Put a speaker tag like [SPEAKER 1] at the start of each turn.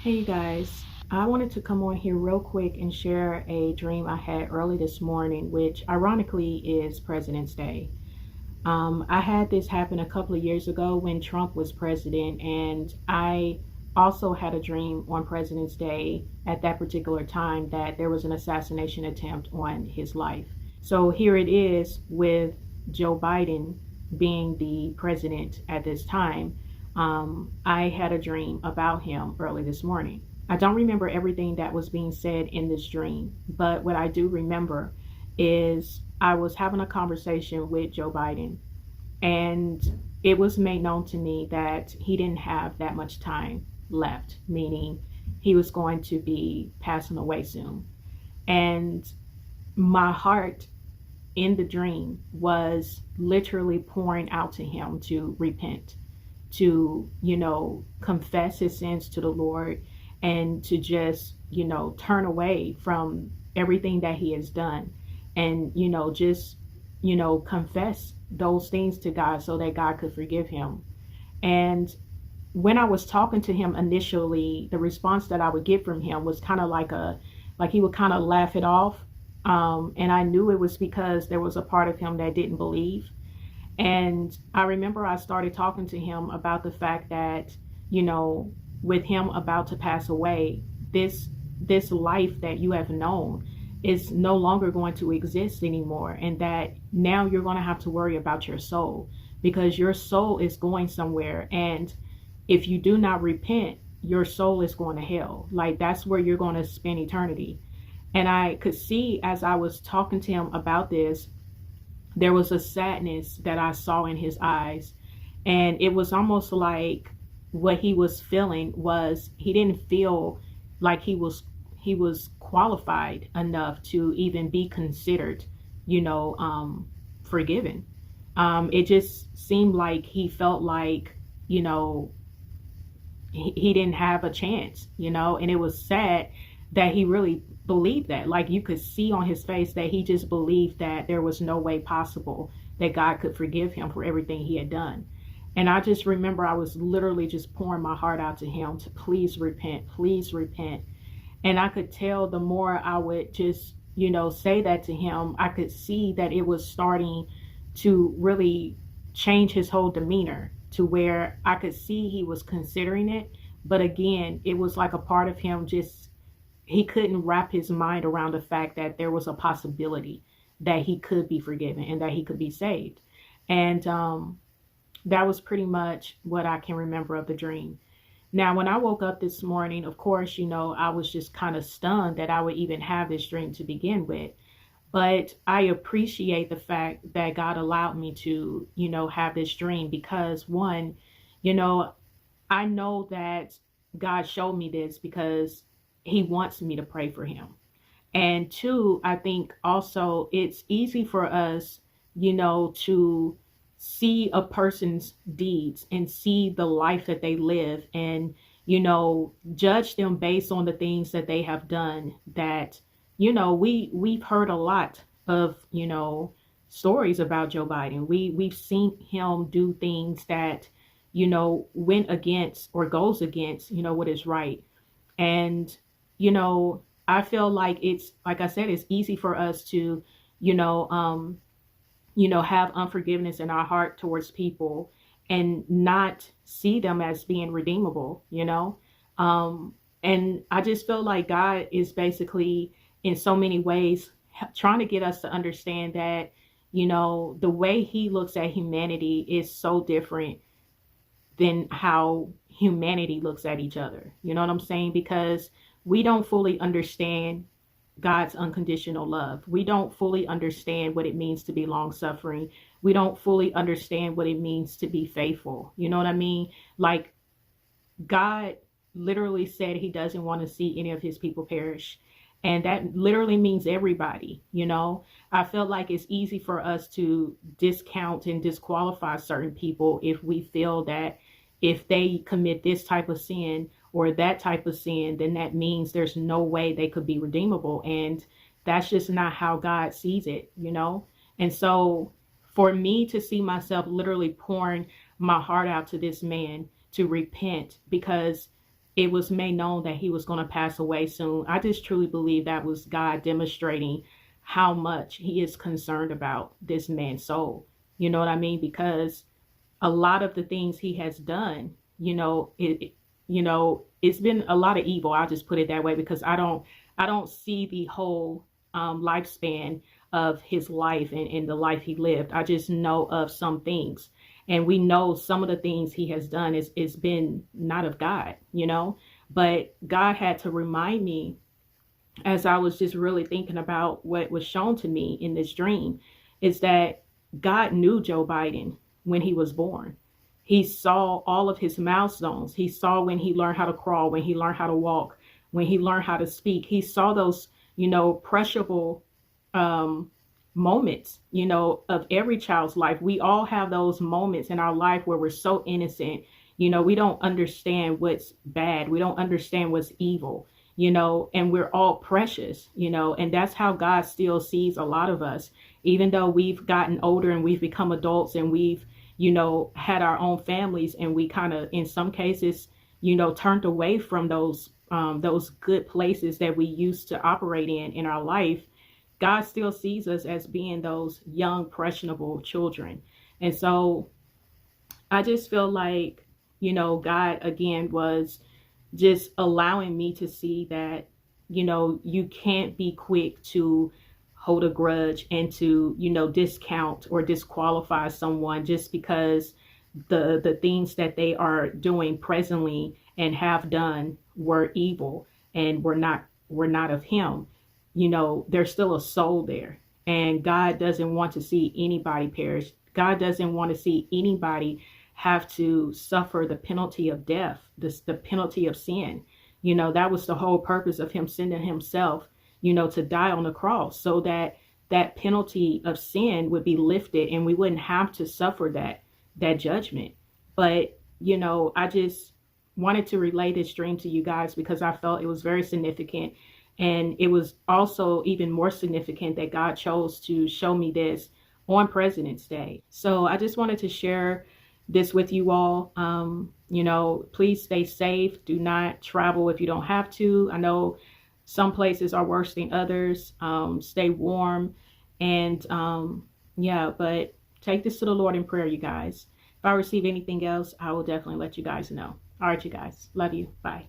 [SPEAKER 1] Hey you guys, I wanted to come on here real quick and share a dream I had early this morning, which ironically is President's Day. I had this happen a couple of years ago when Trump was president, and I also had a dream on President's Day at that particular time that there was an assassination attempt on his life. So here it is with Joe Biden being the president at this time. I had a dream about him early this morning. I don't remember everything that was being said in this dream, but what I do remember is I was having a conversation with Joe Biden, and it was made known to me that he didn't have that much time left, meaning he was going to be passing away soon. And my heart in the dream was literally pouring out to him to repent, to, confess his sins to the Lord and to just, turn away from everything that he has done and, just, confess those things to God so that God could forgive him. And when I was talking to him initially, the response that I would get from him was kind of like he would kind of laugh it off. And I knew it was because there was a part of him that didn't believe. And I remember I started talking to him about the fact that, with him about to pass away, this life that you have known is no longer going to exist anymore. And that now you're going to have to worry about your soul because your soul is going somewhere. And if you do not repent, your soul is going to hell. Like that's where you're going to spend eternity. And I could see as I was talking to him about this, there was a sadness that I saw in his eyes. And it was almost like what he was feeling was he didn't feel like he was qualified enough to even be considered, forgiven. It just seemed like he felt like, he didn't have a chance, and it was sad that he really believed that. Like you could see on his face that he just believed that there was no way possible that God could forgive him for everything he had done. And I just remember I was literally just pouring my heart out to him to please repent, please repent. And I could tell the more I would just, say that to him, I could see that it was starting to really change his whole demeanor to where I could see he was considering it. But again, it was like a part of him just he couldn't wrap his mind around the fact that there was a possibility that he could be forgiven and that he could be saved. And that was pretty much what I can remember of the dream. Now, when I woke up this morning, of course, I was just kind of stunned that I would even have this dream to begin with. But I appreciate the fact that God allowed me to, have this dream because one, I know that God showed me this because he wants me to pray for him. And two, I think also it's easy for us, to see a person's deeds and see the life that they live and, judge them based on the things that they have done that, we've heard a lot of, stories about Joe Biden. We've seen him do things that, went against or goes against, what is right. And I feel like it's like I said, it's easy for us to, you know, um, have unforgiveness in our heart towards people and not see them as being redeemable. And I just feel like God is basically in so many ways trying to get us to understand that, the way he looks at humanity is so different than how humanity looks at each other. You know what I'm saying? Because we don't fully understand God's unconditional love. We don't fully understand what it means to be long suffering. We don't fully understand what it means to be faithful. You know what I mean? Like God literally said he doesn't want to see any of his people perish. And that literally means everybody. I feel like it's easy for us to discount and disqualify certain people if we feel that if they commit this type of sin or that type of sin, then that means there's no way they could be redeemable. And that's just not how God sees it. And so for me to see myself literally pouring my heart out to this man to repent because it was made known that he was going to pass away soon. I just truly believe that was God demonstrating how much he is concerned about this man's soul. You know what I mean? Because a lot of the things he has done, it's been a lot of evil. I'll just put it that way, because I don't see the whole lifespan of his life and the life he lived. I just know of some things, and we know some of the things he has done is been not of God. But God had to remind me, as I was just really thinking about what was shown to me in this dream, is that God knew Joe Biden when he was born. He saw all of his milestones. He saw when he learned how to crawl, when he learned how to walk, when he learned how to speak. He saw those, preciable moments, of every child's life. We all have those moments in our life where we're so innocent. We don't understand what's bad. We don't understand what's evil, and we're all precious, and that's how God still sees a lot of us, even though we've gotten older and we've become adults and we've, had our own families, and we kind of, in some cases, turned away from those good places that we used to operate in our life. God still sees us as being those young, impressionable children. And so I just feel like, God again was just allowing me to see that, you can't be quick to hold a grudge and to, discount or disqualify someone just because the things that they are doing presently and have done were evil and were not of him. There's still a soul there, and God doesn't want to see anybody perish. God doesn't want to see anybody have to suffer the penalty of death, the penalty of sin. That was the whole purpose of him sending himself, to die on the cross, so that that penalty of sin would be lifted and we wouldn't have to suffer that judgment. But, I just wanted to relay this dream to you guys because I felt it was very significant. And it was also even more significant that God chose to show me this on President's Day. So I just wanted to share this with you all. Please stay safe. Do not travel if you don't have to. I know some places are worse than others. Stay warm. And but take this to the Lord in prayer, you guys. If I receive anything else, I will definitely let you guys know. All right, you guys. Love you. Bye.